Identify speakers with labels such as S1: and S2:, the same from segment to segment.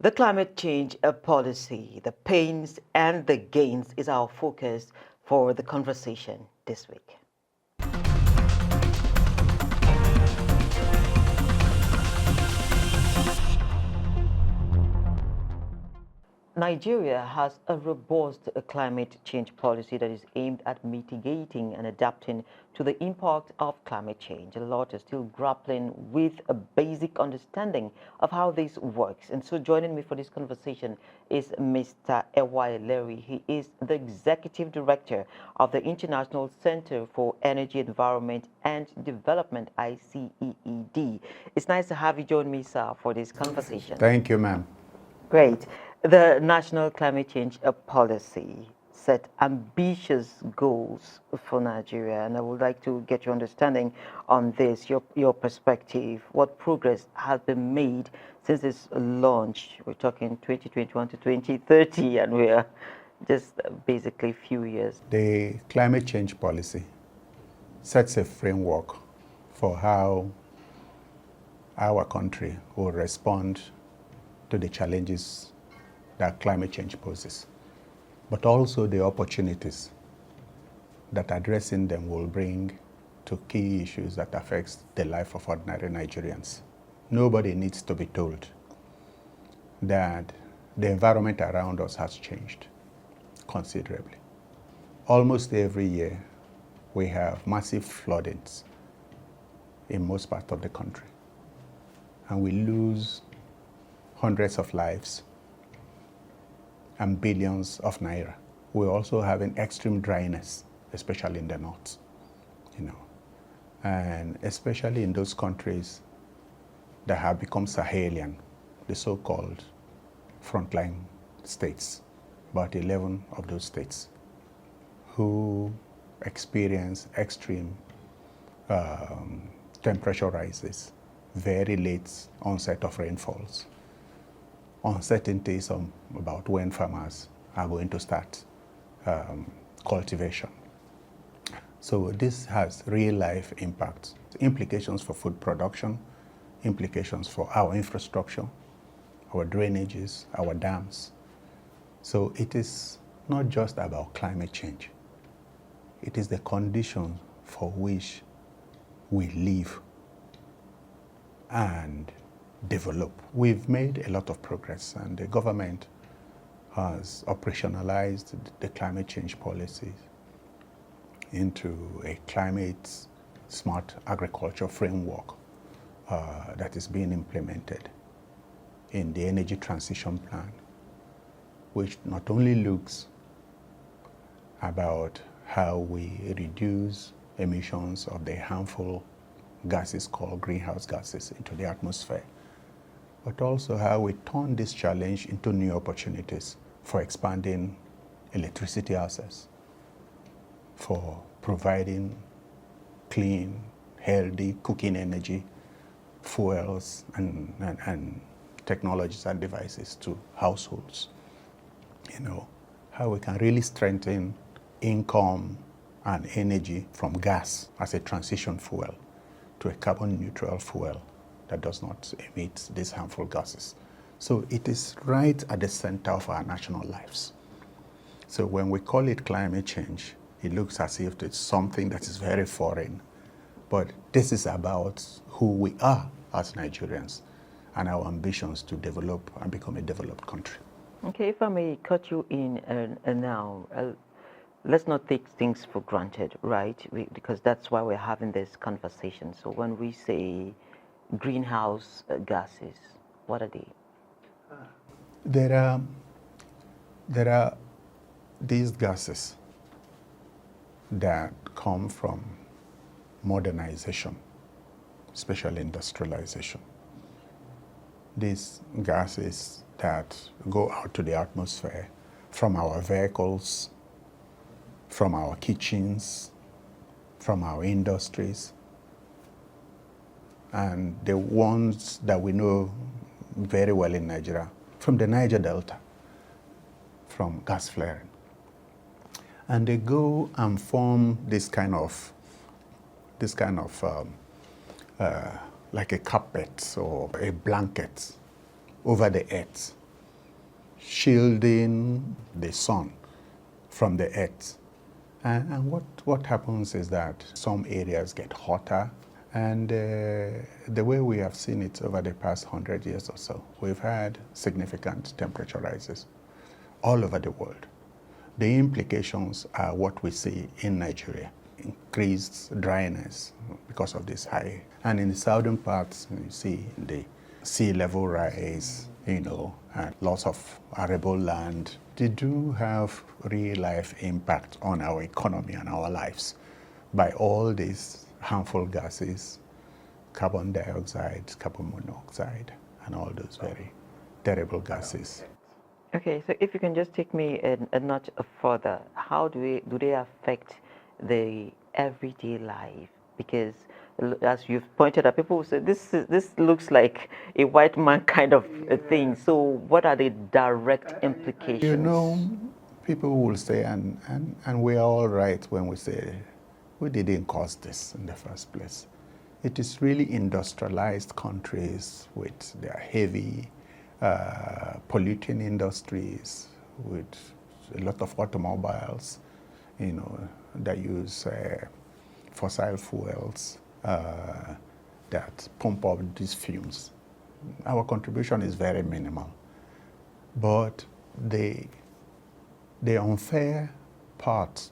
S1: The climate change policy, the pains and the gains is our focus for the conversation this week. Nigeria has a robust climate change policy that is aimed at mitigating and adapting to the impact of climate change. A lot are still grappling with a basic understanding of how this works. And so joining me for this conversation is Mr. Otu Eleri. He is the Executive Director of the International Center for Energy, Environment and Development, ICEED. It's nice to have you join me, sir, for this conversation.
S2: Thank you, ma'am.
S1: Great. The National Climate Change Policy set ambitious goals for Nigeria, and I would like to get your understanding on this, your perspective, what progress has been made since its launch. We're talking 2021 to 2030, and we're just basically a few years.
S2: The climate change policy sets a framework for how our country will respond to the challenges that climate change poses, but also the opportunities that addressing them will bring to key issues that affects the life of ordinary Nigerians. Nobody needs to be told that the environment around us has changed considerably. Almost every year, we have massive floodings in most parts of the country, and we lose hundreds of lives and billions of naira. We're also having extreme dryness, especially in the north, and especially in those countries that have become Sahelian, the so-called frontline states, about 11 of those states, who experience extreme temperature rises, very late onset of rainfalls, uncertainties about when farmers are going to start cultivation. So this has real life impacts, implications for food production, implications for our infrastructure, our drainages, our dams. So it is not just about climate change. It is the condition for which we live and develop. We've made a lot of progress, and the government has operationalized the climate change policies into a climate smart agriculture framework that is being implemented in the energy transition plan, which not only looks about how we reduce emissions of the harmful gases called greenhouse gases into the atmosphere, but also how we turn this challenge into new opportunities for expanding electricity access, for providing clean, healthy cooking energy, fuels, and technologies and devices to households. How we can really strengthen income and energy from gas as a transition fuel to a carbon neutral fuel that does not emit these harmful gases. So it is right at the center of our national lives. So when we call it climate change, it looks as if it's something that is very foreign. But this is about who we are as Nigerians and our ambitions to develop and become a developed country.
S1: Okay, if I may cut you in now, let's not take things for granted, right? Because that's why we're having this conversation. So when we say greenhouse gases, what are they?
S2: There are these gases that come from modernization, especially industrialization. These gases that go out to the atmosphere from our vehicles, from our kitchens, from our industries, and the ones that we know very well in Nigeria, from the Niger Delta, from gas flaring. And they go and form this kind of like a carpet or a blanket over the earth shielding the sun from the earth. And what happens is that some areas get hotter, and the way we have seen it over the past 100 years or so, we've had significant temperature rises all over the world. The implications are what we see in Nigeria: increased dryness because of this high. And in the southern parts, you see the sea level rise, and loss of arable land. They do have real life impact on our economy and our lives by all these harmful gases, carbon dioxide, carbon monoxide, and all those very terrible gases.
S1: Okay, so if you can just take me a notch further, how do they affect the everyday life? Because as you've pointed out, people will say this looks like a white man kind of a thing. So what are the direct implications?
S2: People will say, and we are all right when we say we didn't cause this in the first place. It is really industrialized countries with their heavy polluting industries, with a lot of automobiles, that use fossil fuels that pump up these fumes. Our contribution is very minimal. But the unfair part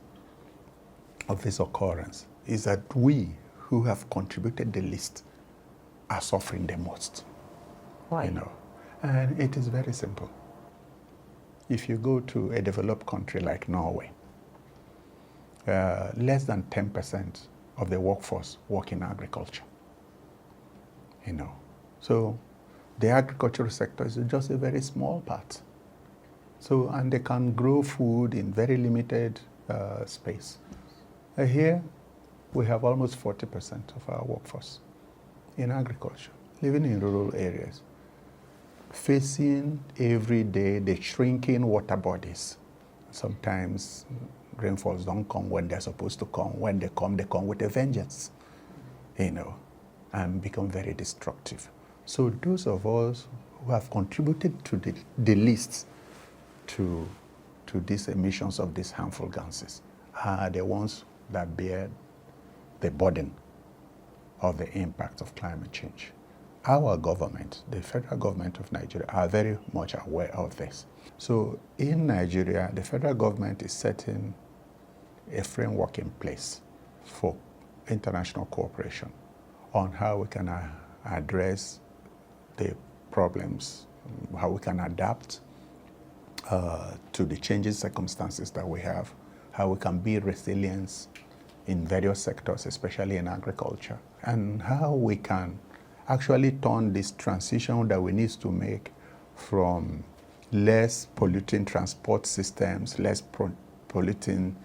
S2: of this occurrence is that we who have contributed the least are suffering the most.
S1: Why?
S2: And it is very simple. If you go to a developed country like Norway, less than 10% of the workforce work in agriculture. So the agricultural sector is just a very small part. So, and they can grow food in very limited space. Here, we have almost 40% of our workforce in agriculture, living in rural areas, facing every day the shrinking water bodies. Sometimes rainfalls don't come when they're supposed to come. When they come with a vengeance, and become very destructive. So those of us who have contributed to the least to these emissions of these harmful gases are the ones that bear the burden of the impact of climate change. Our government, the federal government of Nigeria, are very much aware of this. So in Nigeria, the federal government is setting a framework in place for international cooperation on how we can address the problems, how we can adapt to the changing circumstances that we have, how we can be resilient in various sectors, especially in agriculture, and how we can actually turn this transition that we need to make from less polluting transport systems, less polluting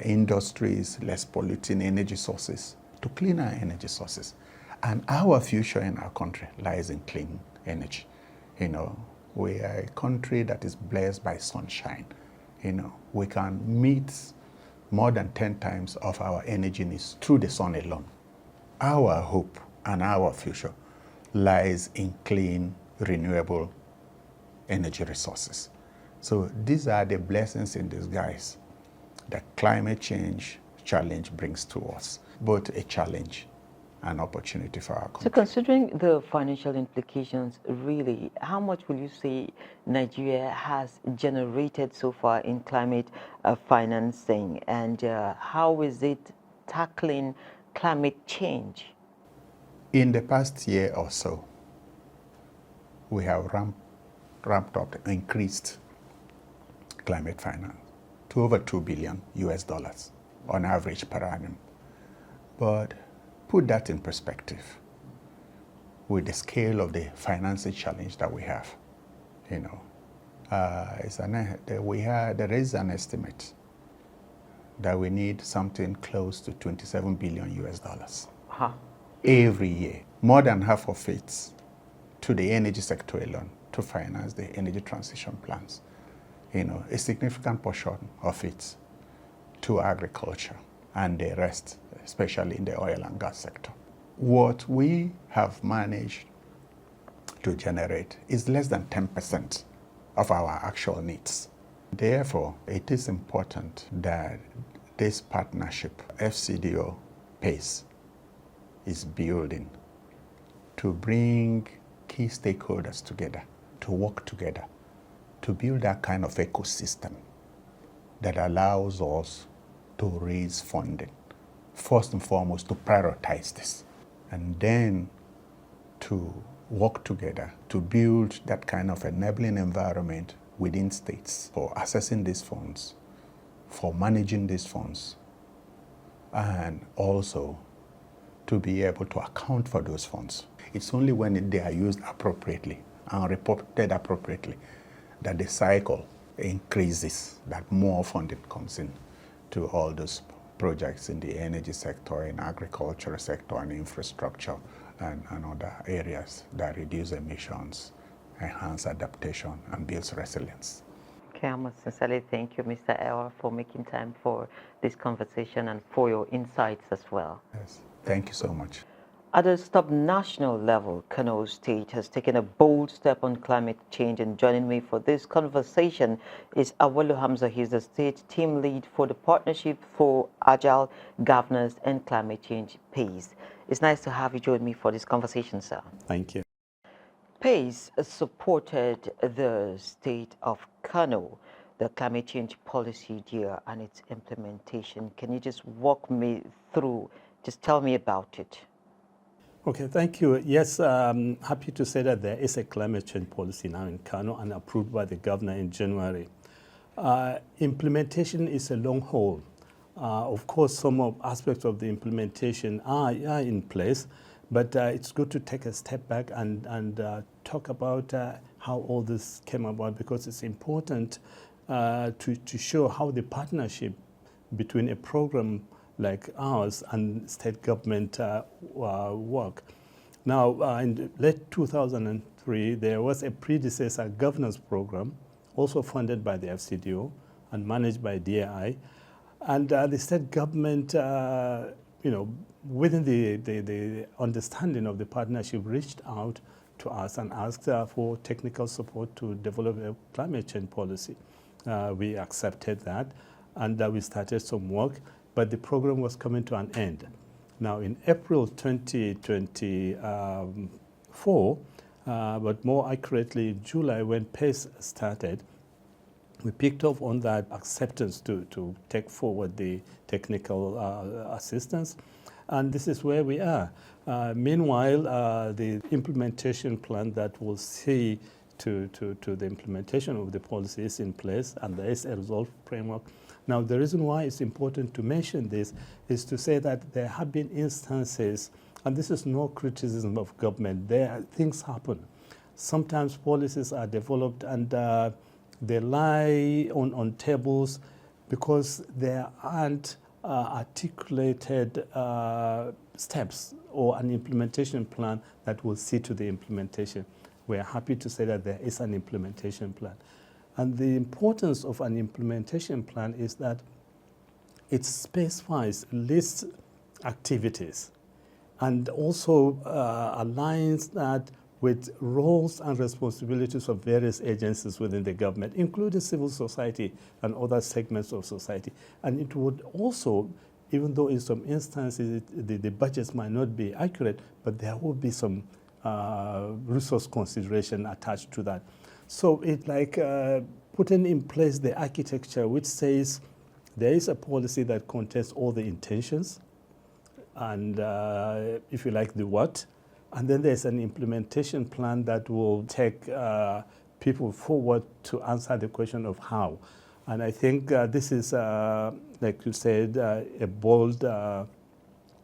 S2: industries, less polluting energy sources, to cleaner energy sources. And our future in our country lies in clean energy. We are a country that is blessed by sunshine. We can meet more than 10 times of our energy needs through the sun alone. Our hope and our future lies in clean, renewable energy resources. So these are the blessings in disguise that climate change challenge brings to us, both a challenge and opportunity for our country.
S1: So considering the financial implications, really, how much will you say Nigeria has generated so far in climate financing, and how is it tackling climate change?
S2: In the past year or so, we have ramped up, increased climate finance to over $2 billion on average per annum. But put that in perspective with the scale of the financing challenge that we have. There is an estimate that we need something close to $27 billion every year, more than half of it to the energy sector alone to finance the energy transition plans. A significant portion of it to agriculture, and the rest, especially in the oil and gas sector. What we have managed to generate is less than 10% of our actual needs. Therefore, it is important that this partnership, FCDO PACE, is building to bring key stakeholders together, to work together, to build that kind of ecosystem that allows us to raise funding. First and foremost, to prioritize this, and then to work together to build that kind of enabling environment within states for accessing these funds, for managing these funds, and also to be able to account for those funds. It's only when they are used appropriately and reported appropriately that the cycle increases, that more funding comes in to all those projects in the energy sector, in agricultural sector, and infrastructure, and other areas that reduce emissions, enhance adaptation, and builds resilience.
S1: Okay, I must sincerely thank you, Mr. Ewah, for making time for this conversation and for your insights as well.
S2: Yes, thank you so much.
S1: At a sub-national level, Kano State has taken a bold step on climate change, and joining me for this conversation is Auwalu Hamza. He's the state team lead for the Partnership for Agile Governance and Climate Change, PACE. It's nice to have you join me for this conversation, sir.
S3: Thank you.
S1: PACE supported the state of Kano, the climate change policy year and its implementation. Can you just walk me through, just tell me about it?
S3: Okay, thank you. Yes, I'm happy to say that there is a climate change policy now in Kano and approved by the governor in January. Implementation is a long haul. Of course, some aspects of the implementation are in place, but it's good to take a step back and talk about how all this came about, because it's important to show how the partnership between a program like ours and state government work. Now, in late 2003, there was a predecessor governance program, also funded by the FCDO and managed by DAI. And the state government, within the understanding of the partnership, reached out to us and asked for technical support to develop a climate change policy. We accepted that, and we started some work. But the program was coming to an end. Now, in April 2024, but more accurately, July, when PACE started, we picked up on that acceptance to take forward the technical assistance. And this is where we are. Meanwhile, the implementation plan that will see to the implementation of the policy is in place, and there is a resolve framework. Now, the reason why it's important to mention this is to say that there have been instances, and this is no criticism of government, things happen. Sometimes policies are developed and they lie on tables because there aren't articulated steps or an implementation plan that will see to the implementation. We're happy to say that there is an implementation plan. And the importance of an implementation plan is that it specifies, lists activities, and also aligns that with roles and responsibilities of various agencies within the government, including civil society and other segments of society. And it would also, even though in some instances the budgets might not be accurate, but there will be some resource consideration attached to that. So it's like putting in place the architecture which says there is a policy that contains all the intentions and, if you like, the what. And then there's an implementation plan that will take people forward to answer the question of how. And I think this is, like you said, a bold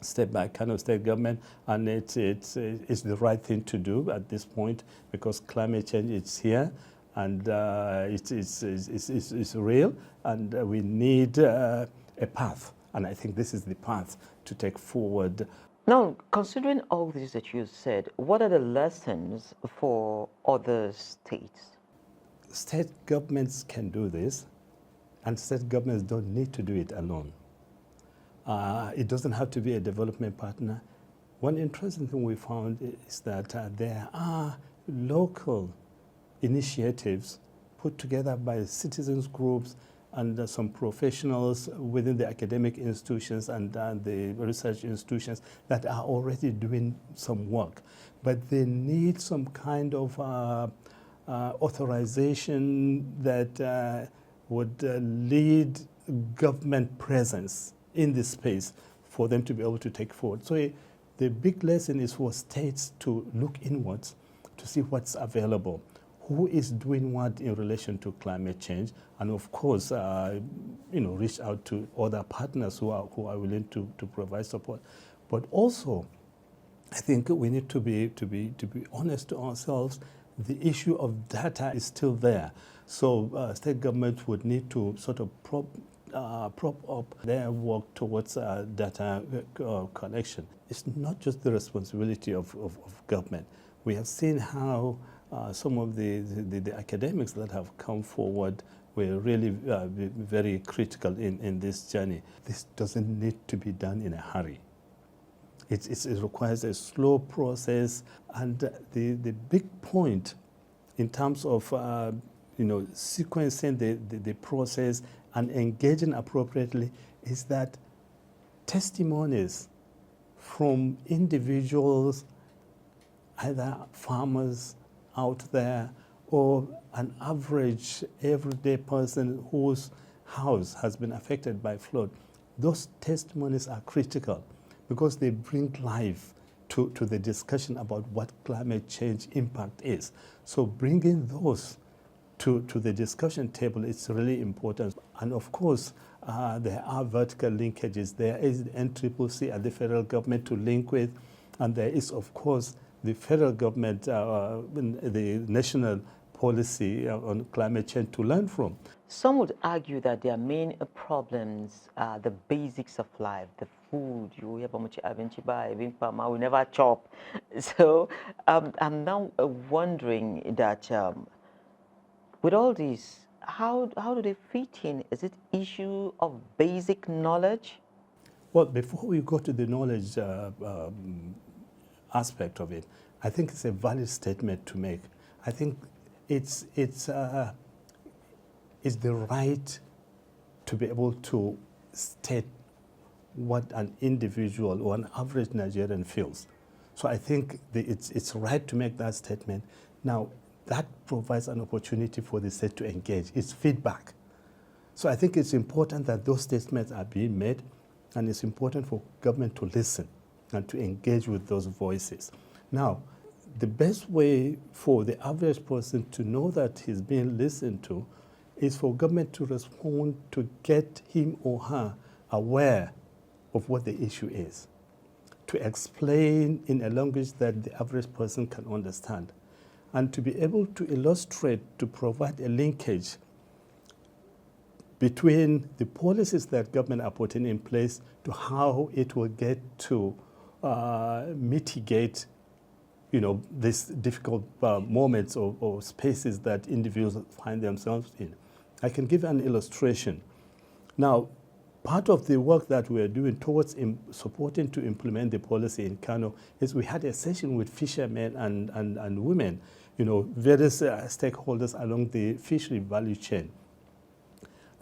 S3: step by Kano State government, and it's the right thing to do at this point, because climate change is here, and it's real, and we need a path. And I think this is the path to take forward.
S1: Now, considering all this that you said, what are the lessons for other states?
S3: State governments can do this, and state governments don't need to do it alone. It doesn't have to be a development partner. One interesting thing we found is that there are local initiatives put together by citizens groups and some professionals within the academic institutions and the research institutions that are already doing some work. But they need some kind of authorization that would lead government presence in this space for them to be able to take forward. So the big lesson is for states to look inwards to see what's available, who is doing what in relation to climate change, and of course, reach out to other partners who are willing to provide support. But also, I think we need to be honest to ourselves. The issue of data is still there, so state governments would need to sort of prop up their work towards data collection. It's not just the responsibility of government. We have seen how some of the academics that have come forward were really very critical in this journey. This doesn't need to be done in a hurry. It requires a slow process, and the big point in terms of sequencing the process and engaging appropriately is that testimonies from individuals, either farmers out there or an average everyday person whose house has been affected by flood, those testimonies are critical because they bring life to the discussion about what climate change impact is. So bringing those to the discussion table is really important. And of course, there are vertical linkages. There is the NCCC at the federal government to link with, and there is, of course, the federal government, the national policy on climate change to learn from.
S1: Some would argue that their main problems are the basics of life, the food. You hear about we never chop. So I'm now wondering that with all this, how do they fit in? Is it issue of basic knowledge?
S3: Well, before we go to the knowledge aspect of it, I think it's a valid statement to make. I think it's the right to be able to state what an individual or an average Nigerian feels. So I think it's right to make that statement. Now, that provides an opportunity for the state to engage. It's feedback. So I think it's important that those statements are being made, and it's important for government to listen and to engage with those voices. Now, the best way for the average person to know that he's being listened to is for government to respond to get him or her aware of what the issue is, to explain in a language that the average person can understand, and to be able to illustrate, to provide a linkage between the policies that government are putting in place to how it will get to mitigate these difficult moments or spaces that individuals find themselves in. I can give an illustration. Now, part of the work that we are doing towards supporting to implement the policy in Kano is we had a session with fishermen and women, various stakeholders along the fishery value chain.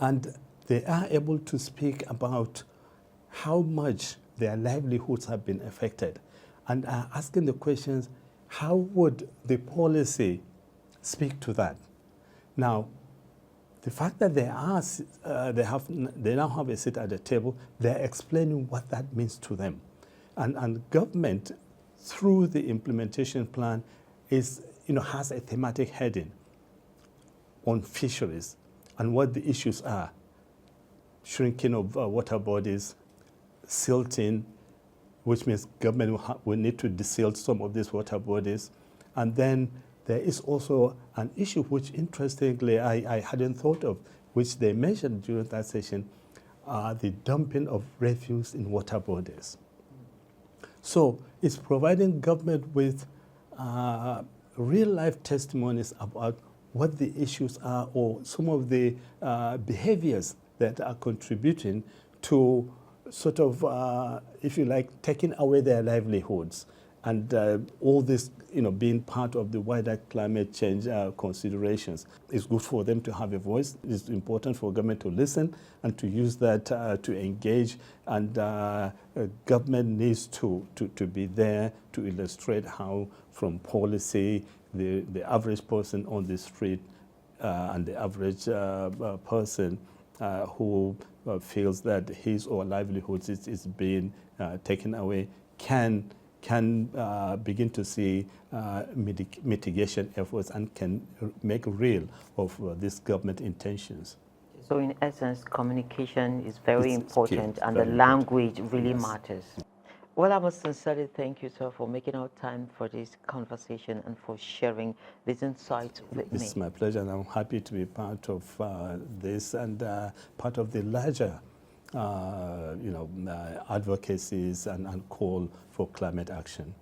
S3: And they are able to speak about how much their livelihoods have been affected, and are asking the questions, how would the policy speak to that? Now, the fact that they now have a seat at the table, they're explaining what that means to them. And government, through the implementation plan, has a thematic heading on fisheries and what the issues are. Shrinking of water bodies, silting, which means government will need to desilt some of these water bodies. And then there is also an issue which, interestingly, I hadn't thought of, which they mentioned during that session, the dumping of refuse in water bodies. So it's providing government with real-life testimonies about what the issues are or some of the behaviors that are contributing to sort of, if you like, taking away their livelihoods And all this, being part of the wider climate change considerations, it's good for them to have a voice. It's important for government to listen and to use that to engage. And government needs to be there to illustrate how, from policy, the average person on the street and the average person who feels that his or livelihood is being taken away can begin to see mitigation efforts and can make real of these government intentions.
S1: So in essence, communication is very
S3: It's
S1: important,
S3: key,
S1: and
S3: very
S1: the language really
S3: Yes.
S1: matters. Well, I must sincerely thank you, sir, for making our time for this conversation and for sharing these insights with me.
S3: It's my pleasure, and I'm happy to be part of this and part of the larger advocacies and call for climate action.